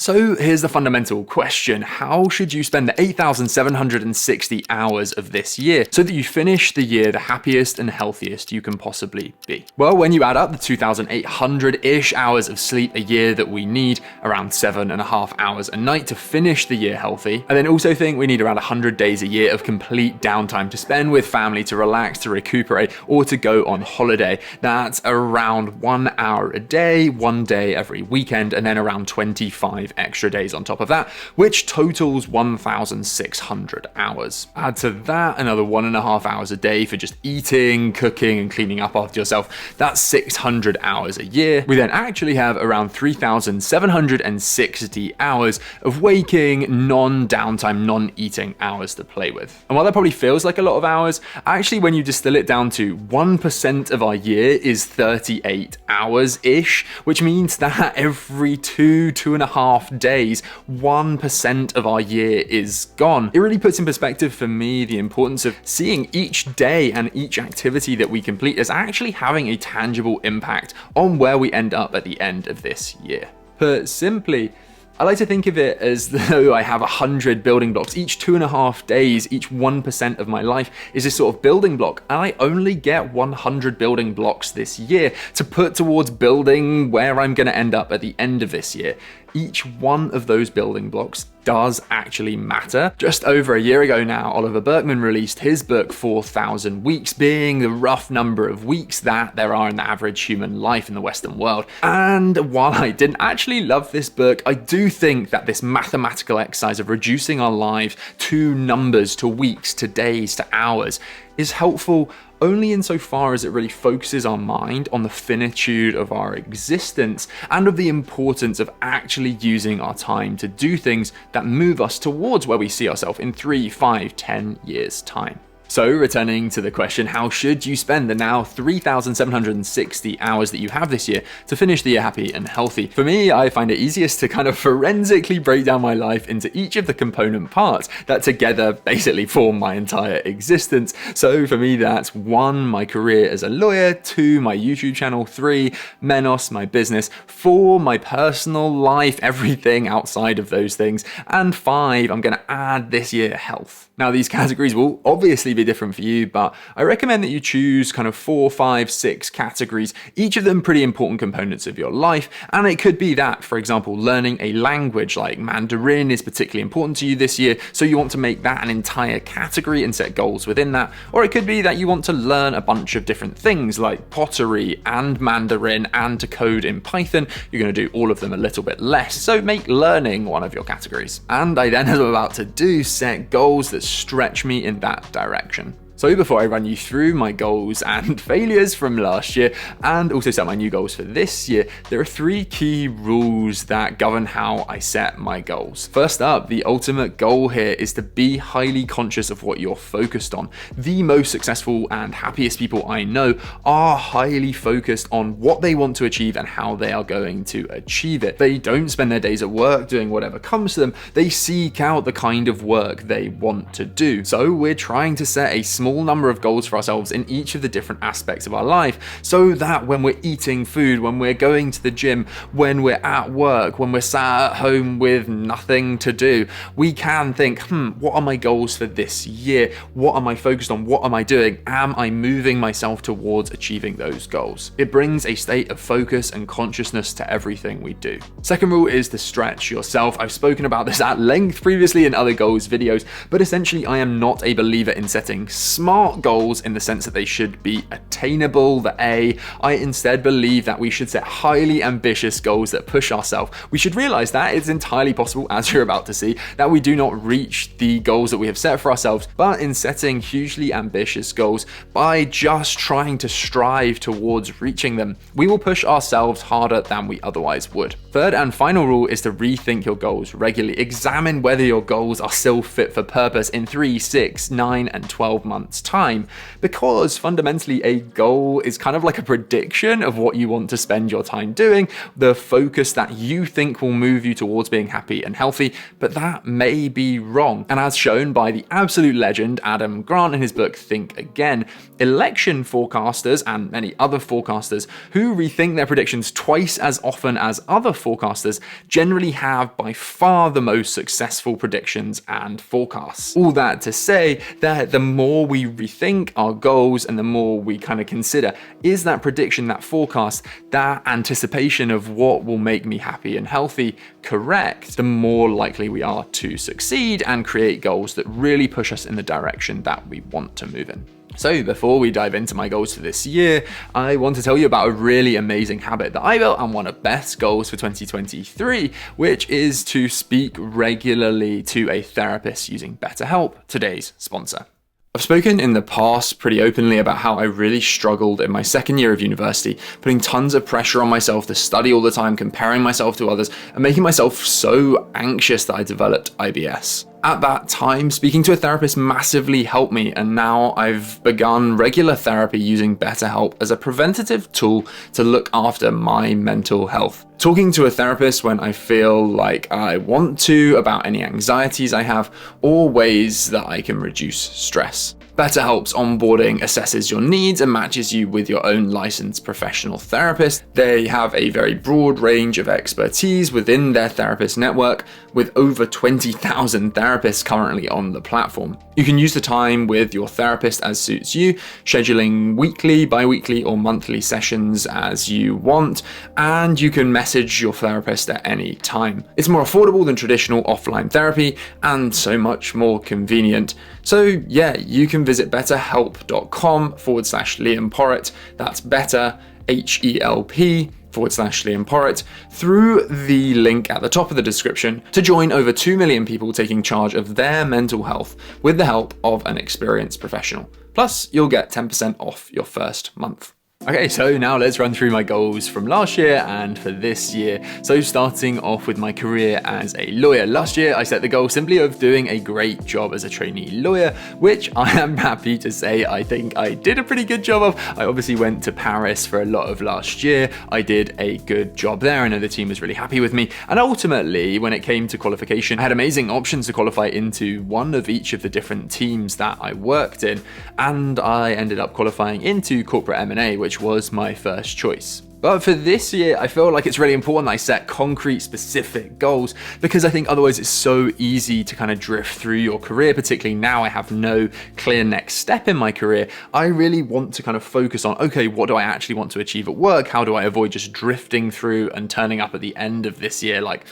So here's the fundamental question. How should you spend the 8,760 hours of this year so that you finish the year the happiest and healthiest you can possibly be? Well, when you add up the 2,800-ish hours of sleep a year that we need, around 7.5 hours a night to finish the year healthy, and then also think we need around 100 days a year of complete downtime to spend with family, to relax, to recuperate, or to go on holiday. That's around 1 hour a day, 1 day every weekend, and then around 25 extra days on top of that, which totals 1,600 hours. Add to that another 1.5 hours a day for just eating, cooking, and cleaning up after yourself. That's 600 hours a year. We then actually have around 3,760 hours of waking, non-downtime, non-eating hours to play with. And while that probably feels like a lot of hours, actually when you distill it down to 1% of our year is 38 hours-ish, which means that every 2.5 days, 1% of our year is gone. It really puts in perspective for me the importance of seeing each day and each activity that we complete as actually having a tangible impact on where we end up at the end of this year. Put simply, I like to think of it as though I have 100 building blocks. Each 2.5 days, each 1% of my life is this sort of building block, and I only get 100 building blocks this year to put towards building where I'm going to end up at the end of this year. Each one of those building blocks does actually matter. Just over a year ago now, Oliver Burkeman released his book 4,000 Weeks, being the rough number of weeks that there are in the average human life in the Western world. And while I didn't actually love this book, I do think that this mathematical exercise of reducing our lives to numbers, to weeks, to days, to hours is helpful only insofar as it really focuses our mind on the finitude of our existence and of the importance of actually using our time to do things that move us towards where we see ourselves in 3, 5, 10 years' time. So returning to the question, how should you spend the now 3,760 hours that you have this year to finish the year happy and healthy? For me, I find it easiest to kind of forensically break down my life into each of the component parts that together basically form my entire existence. So for me, that's 1, my career as a lawyer, 2, my YouTube channel, 3, Menos, my business, 4, my personal life, everything outside of those things, and 5, I'm going to add this year health. Now, these categories will obviously be different for you, but I recommend that you choose kind of 4, 5, 6 categories, each of them pretty important components of your life. And it could be that, for example, learning a language like Mandarin is particularly important to you this year, so you want to make that an entire category and set goals within that. Or it could be that you want to learn a bunch of different things like pottery and Mandarin and to code in Python. You're going to do all of them a little bit less, so make learning one of your categories. And I then, as I'm about to do, set goals that stretch me in that direction. So before I run you through my goals and failures from last year and also set my new goals for this year, there are 3 key rules that govern how I set my goals. First up, the ultimate goal here is to be highly conscious of what you're focused on. The most successful and happiest people I know are highly focused on what they want to achieve and how they are going to achieve it. They don't spend their days at work doing whatever comes to them. They seek out the kind of work they want to do. So we're trying to set a small number of goals for ourselves in each of the different aspects of our life, so that when we're eating food, when we're going to the gym, when we're at work, when we're sat at home with nothing to do, we can think, what are my goals for this year? What am I focused on? What am I doing? Am I moving myself towards achieving those goals? It brings a state of focus and consciousness to everything we do. Second rule is to stretch yourself. I've spoken about this at length previously in other goals videos, but essentially I am not a believer in setting smart goals in the sense that they should be attainable, the A. I instead believe that we should set highly ambitious goals that push ourselves. We should realize that it's entirely possible, as you're about to see, that we do not reach the goals that we have set for ourselves, but in setting hugely ambitious goals, by just trying to strive towards reaching them, we will push ourselves harder than we otherwise would. Third and final rule is to rethink your goals regularly. Examine whether your goals are still fit for purpose in 3, 6, 9, and 12 months' time, because fundamentally a goal is kind of like a prediction of what you want to spend your time doing, the focus that you think will move you towards being happy and healthy, but that may be wrong. And as shown by the absolute legend Adam Grant in his book Think Again, election forecasters and many other forecasters who rethink their predictions twice as often as other forecasters generally have by far the most successful predictions and forecasts. All that to say that the more we rethink our goals and the more we kind of consider, is that prediction, that forecast, that anticipation of what will make me happy and healthy correct, the more likely we are to succeed and create goals that really push us in the direction that we want to move in. So before we dive into my goals for this year, I want to tell you about a really amazing habit that I built and one of Beth's goals for 2023, which is to speak regularly to a therapist using BetterHelp, today's sponsor. I've spoken in the past pretty openly about how I really struggled in my second year of university, putting tons of pressure on myself to study all the time, comparing myself to others, and making myself so anxious that I developed IBS. At that time, speaking to a therapist massively helped me, and now I've begun regular therapy using BetterHelp as a preventative tool to look after my mental health. Talking to a therapist when I feel like I want to about any anxieties I have or ways that I can reduce stress. BetterHelp's onboarding assesses your needs and matches you with your own licensed professional therapist. They have a very broad range of expertise within their therapist network, with over 20,000 therapists currently on the platform. You can use the time with your therapist as suits you, scheduling weekly, bi-weekly, or monthly sessions as you want, and you can message your therapist at any time. It's more affordable than traditional offline therapy and so much more convenient. So yeah, you can visit betterhelp.com/Liam Porritt. That's better, HELP/Liam Porritt, through the link at the top of the description to join over 2 million people taking charge of their mental health with the help of an experienced professional. Plus, you'll get 10% off your first month. Okay, so now let's run through my goals from last year and for this year. So starting off with my career as a lawyer. Last year, I set the goal simply of doing a great job as a trainee lawyer, which I am happy to say I think I did a pretty good job of. I obviously went to Paris for a lot of last year. I did a good job there. I know the team was really happy with me. And ultimately, when it came to qualification, I had amazing options to qualify into one of each of the different teams that I worked in. And I ended up qualifying into corporate M&A, which was my first choice. But for this year, I feel like it's really important that I set concrete, specific goals, because I think otherwise it's so easy to kind of drift through your career, particularly now I have no clear next step in my career. I really want to kind of focus on, okay, what do I actually want to achieve at work? How do I avoid just drifting through and turning up at the end of this year like,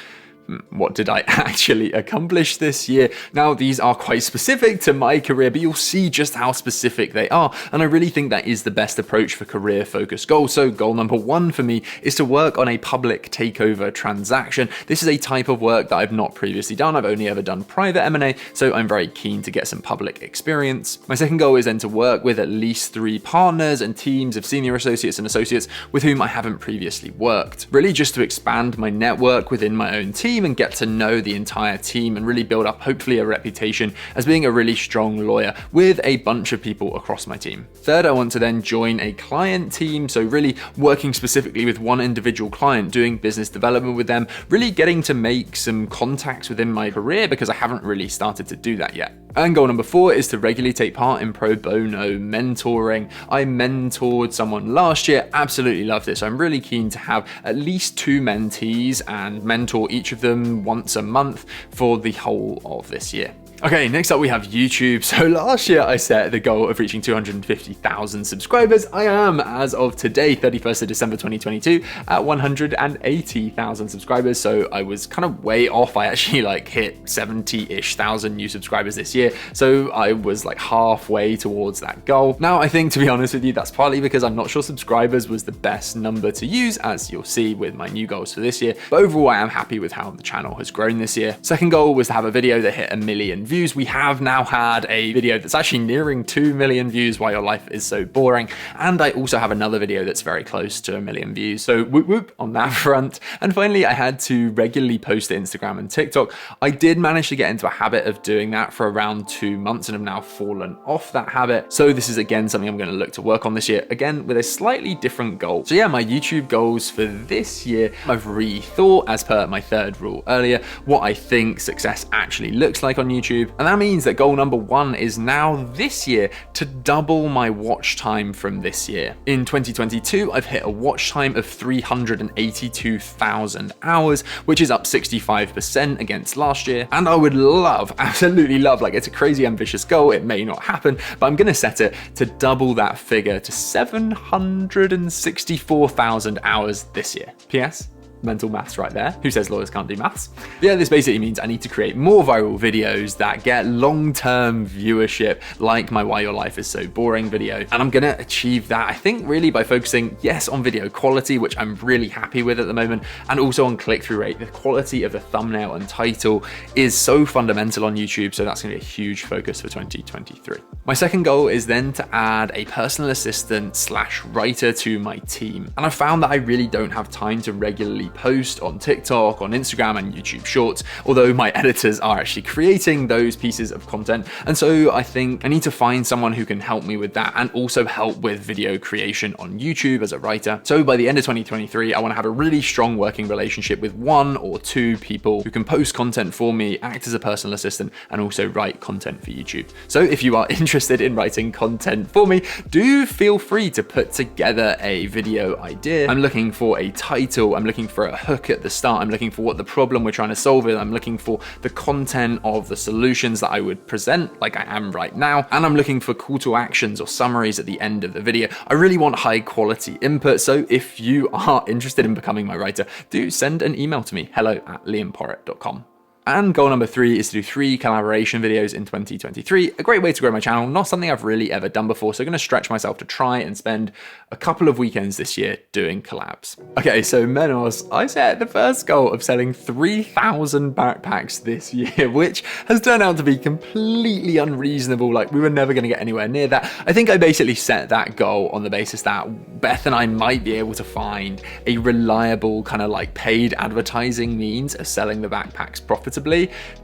what did I actually accomplish this year? Now, these are quite specific to my career, but you'll see just how specific they are. And I really think that is the best approach for career-focused goals. So goal number one for me is to work on a public takeover transaction. This is a type of work that I've not previously done. I've only ever done private M&A, so I'm very keen to get some public experience. My second goal is then to work with at least 3 partners and teams of senior associates and associates with whom I haven't previously worked. Really just to expand my network within my own team and get to know the entire team and really build up hopefully a reputation as being a really strong lawyer with a bunch of people across my team. Third, I want to then join a client team, so really working specifically with one individual client, doing business development with them, really getting to make some contacts within my career because I haven't really started to do that yet. And goal number 4 is to regularly take part in pro bono mentoring. I mentored someone last year, absolutely loved it. So I'm really keen to have at least 2 mentees and mentor each of them once a month for the whole of this year. Okay, next up we have YouTube. So last year I set the goal of reaching 250,000 subscribers. I am, as of today, 31st of December 2022, at 180,000 subscribers. So I was kind of way off. I actually hit 70-ish thousand new subscribers this year. So I was halfway towards that goal. Now, I think, to be honest with you, that's partly because I'm not sure subscribers was the best number to use, as you'll see with my new goals for this year. But overall, I am happy with how the channel has grown this year. Second goal was to have a video that hit 1 million views. We have now had a video that's actually nearing 2 million views, Why Your Life Is So Boring. And I also have another video that's very close to 1 million views. So whoop whoop on that front. And finally, I had to regularly post to Instagram and TikTok. I did manage to get into a habit of doing that for around 2 months and have now fallen off that habit. So this is again something I'm going to look to work on this year, again with a slightly different goal. So yeah, my YouTube goals for this year, I've rethought, as per my third rule earlier, what I think success actually looks like on YouTube. YouTube. And that means that goal number 1 is now this year to double my watch time from this year. In 2022, I've hit a watch time of 382,000 hours, which is up 65% against last year. And I would love, absolutely love, like it's a crazy ambitious goal. It may not happen, but I'm going to set it to double that figure to 764,000 hours this year. PS, mental maths right there. Who says lawyers can't do maths? Yeah, this basically means I need to create more viral videos that get long-term viewership, like my Why Your Life Is So Boring video. And I'm gonna achieve that, I think, really by focusing, yes, on video quality, which I'm really happy with at the moment, and also on click-through rate. The quality of the thumbnail and title is so fundamental on YouTube, so that's gonna be a huge focus for 2023. My second goal is then to add a personal assistant / writer to my team. And I found that I really don't have time to regularly post on TikTok, on Instagram and YouTube Shorts, although my editors are actually creating those pieces of content. And so I think I need to find someone who can help me with that and also help with video creation on YouTube as a writer. So by the end of 2023, I want to have a really strong working relationship with 1 or 2 people who can post content for me, act as a personal assistant, and also write content for YouTube. So if you are interested in writing content for me, do feel free to put together a video idea. I'm looking for a title, I'm looking for a hook at the start, I'm looking for what the problem we're trying to solve is, I'm looking for the content of the solutions that I would present like I am right now, and I'm looking for call to actions or summaries at the end of the video. I really want high quality input, so if you are interested in becoming my writer, do send an email to me, hello@liamporritt.com. And goal number 3 is to do 3 collaboration videos in 2023. A great way to grow my channel, not something I've really ever done before, so I'm gonna stretch myself to try and spend a couple of weekends this year doing collabs. Okay, so Menos, I set the first goal of selling 3,000 backpacks this year, which has turned out to be completely unreasonable. Like, we were never gonna get anywhere near that. I think I basically set that goal on the basis that Beth and I might be able to find a reliable kind of like paid advertising means of selling the backpacks profitably.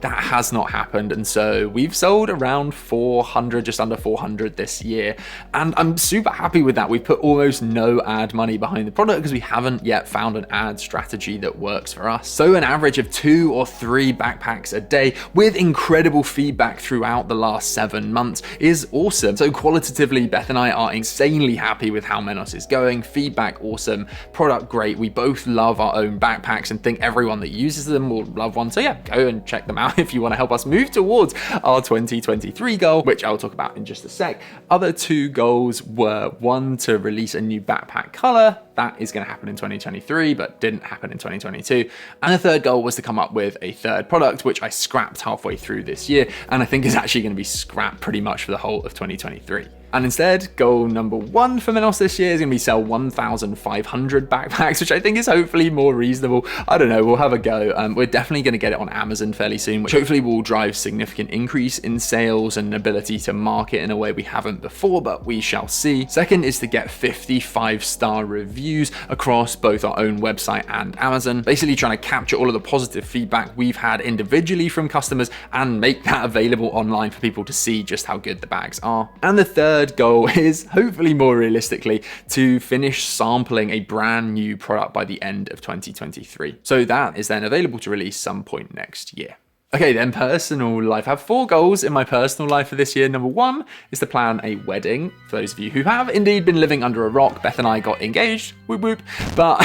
That has not happened, and so we've sold around 400, just under 400 this year, and I'm super happy with that. We've put almost no ad money behind the product because we haven't yet found an ad strategy that works for us. So an average of 2 or 3 backpacks a day with incredible feedback throughout the last 7 months is awesome. So qualitatively, Beth and I are insanely happy with how Menos is going. Feedback awesome, product great. We both love our own backpacks and think everyone that uses them will love one. So yeah, go and check them out if you want to help us move towards our 2023 goal, which I'll talk about in just a sec. Other 2 goals were 1, to release a new backpack color. That is going to happen in 2023, but didn't happen in 2022. And the third goal was to come up with a third product, which I scrapped halfway through this year, and I think is actually going to be scrapped pretty much for the whole of 2023. And instead, goal number 1 for Menos this year is going to be sell 1,500 backpacks, which I think is hopefully more reasonable. I don't know, we'll have a go. We're definitely going to get it on Amazon fairly soon, which hopefully will drive significant increase in sales and ability to market in a way we haven't before, but we shall see. Second is to get 50 5-star reviews across both our own website and Amazon, basically trying to capture all of the positive feedback we've had individually from customers and make that available online for people to see just how good the bags are. And the third goal is, hopefully more realistically, to finish sampling a brand new product by the end of 2023. So that is then available to release some point next year. Okay, then personal life. I have 4 goals in my personal life for this year. Number 1 is to plan a wedding. For those of you who have indeed been living under a rock, Beth and I got engaged, whoop whoop, but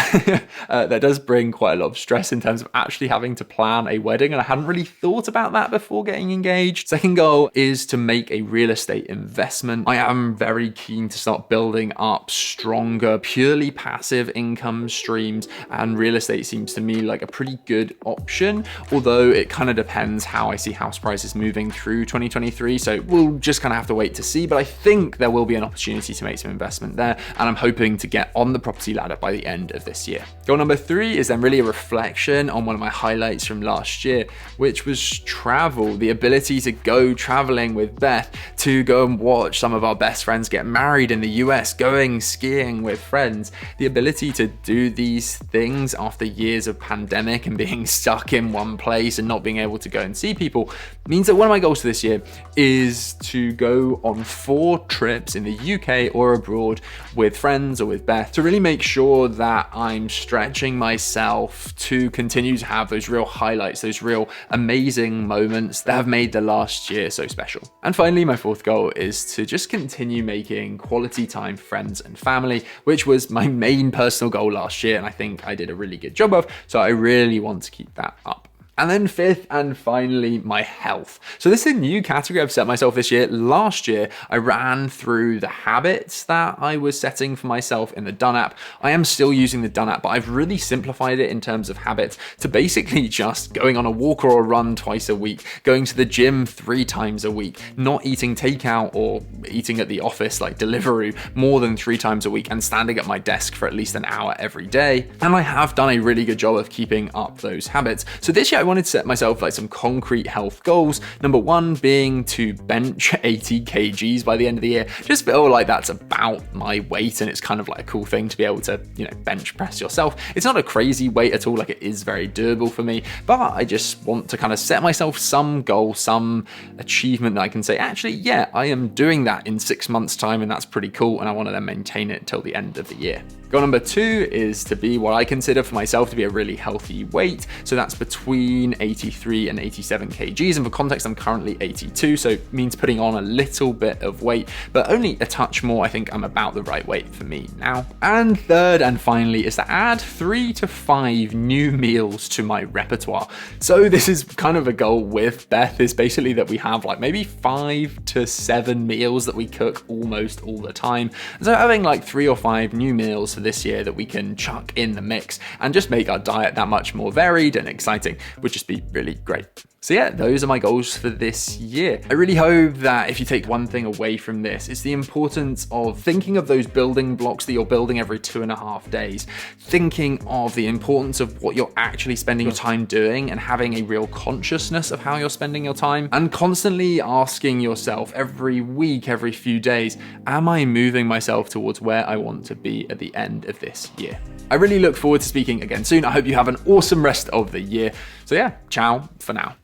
that does bring quite a lot of stress in terms of actually having to plan a wedding, and I hadn't really thought about that before getting engaged. Second goal is to make a real estate investment. I am very keen to start building up stronger, purely passive income streams, and real estate seems to me like a pretty good option, although it kind of depends how I see house prices moving through 2023. So we'll just kind of have to wait to see, but I think there will be an opportunity to make some investment there, and I'm hoping to get on the property ladder by the end of this year. Goal number 3 is then really a reflection on one of my highlights from last year, which was travel, the ability to go traveling with Beth, to go and watch some of our best friends get married in the US, going skiing with friends, the ability to do these things after years of pandemic and being stuck in one place and not being able to to go and see people, means that one of my goals for this year is to go on 4 trips in the UK or abroad with friends or with Beth to really make sure that I'm stretching myself to continue to have those real highlights, those real amazing moments that have made the last year so special. And finally, my 4th goal is to just continue making quality time for friends and family, which was my main personal goal last year, and I think I did a really good job of, so I really want to keep that up. And then 5th and finally, my health. So this is a new category I've set myself this year. Last year, I ran through the habits that I was setting for myself in the Done app. I am still using the Done app, but I've really simplified it in terms of habits to basically just going on a walk or a run twice a week, going to the gym 3 times a week, not eating takeout or eating at the office like Deliveroo more than 3 times a week, and standing at my desk for at least an hour every day. And I have done a really good job of keeping up those habits. So this year, I wanted to set myself like some concrete health goals. Number 1 being to bench 80 kgs by the end of the year. Just feel like that's about my weight, and it's kind of like a cool thing to be able to, bench press yourself. It's not a crazy weight at all, like it is very doable for me, but I just want to kind of set myself some goal, some achievement that I can say, actually, yeah, I am doing that in 6 months' time, and that's pretty cool, and I want to then maintain it till the end of the year. Goal number 2 is to be what I consider for myself to be a really healthy weight. So that's between 83 and 87 kgs. And for context, I'm currently 82. So it means putting on a little bit of weight, but only a touch more. I think I'm about the right weight for me now. And 3rd and finally is to add 3 to 5 new meals to my repertoire. So this is kind of a goal with Beth, is basically that we have like maybe 5 to 7 meals that we cook almost all the time. So having like 3 or 5 new meals for this year that we can chuck in the mix and just make our diet that much more varied and exciting would just be really great. So yeah, those are my goals for this year. I really hope that if you take one thing away from this, it's the importance of thinking of those building blocks that you're building every 2.5 days, thinking of the importance of what you're actually spending your time doing and having a real consciousness of how you're spending your time, and constantly asking yourself every week, every few days, am I moving myself towards where I want to be at the end of this year? I really look forward to speaking again soon. I hope you have an awesome rest of the year. So yeah, ciao for now.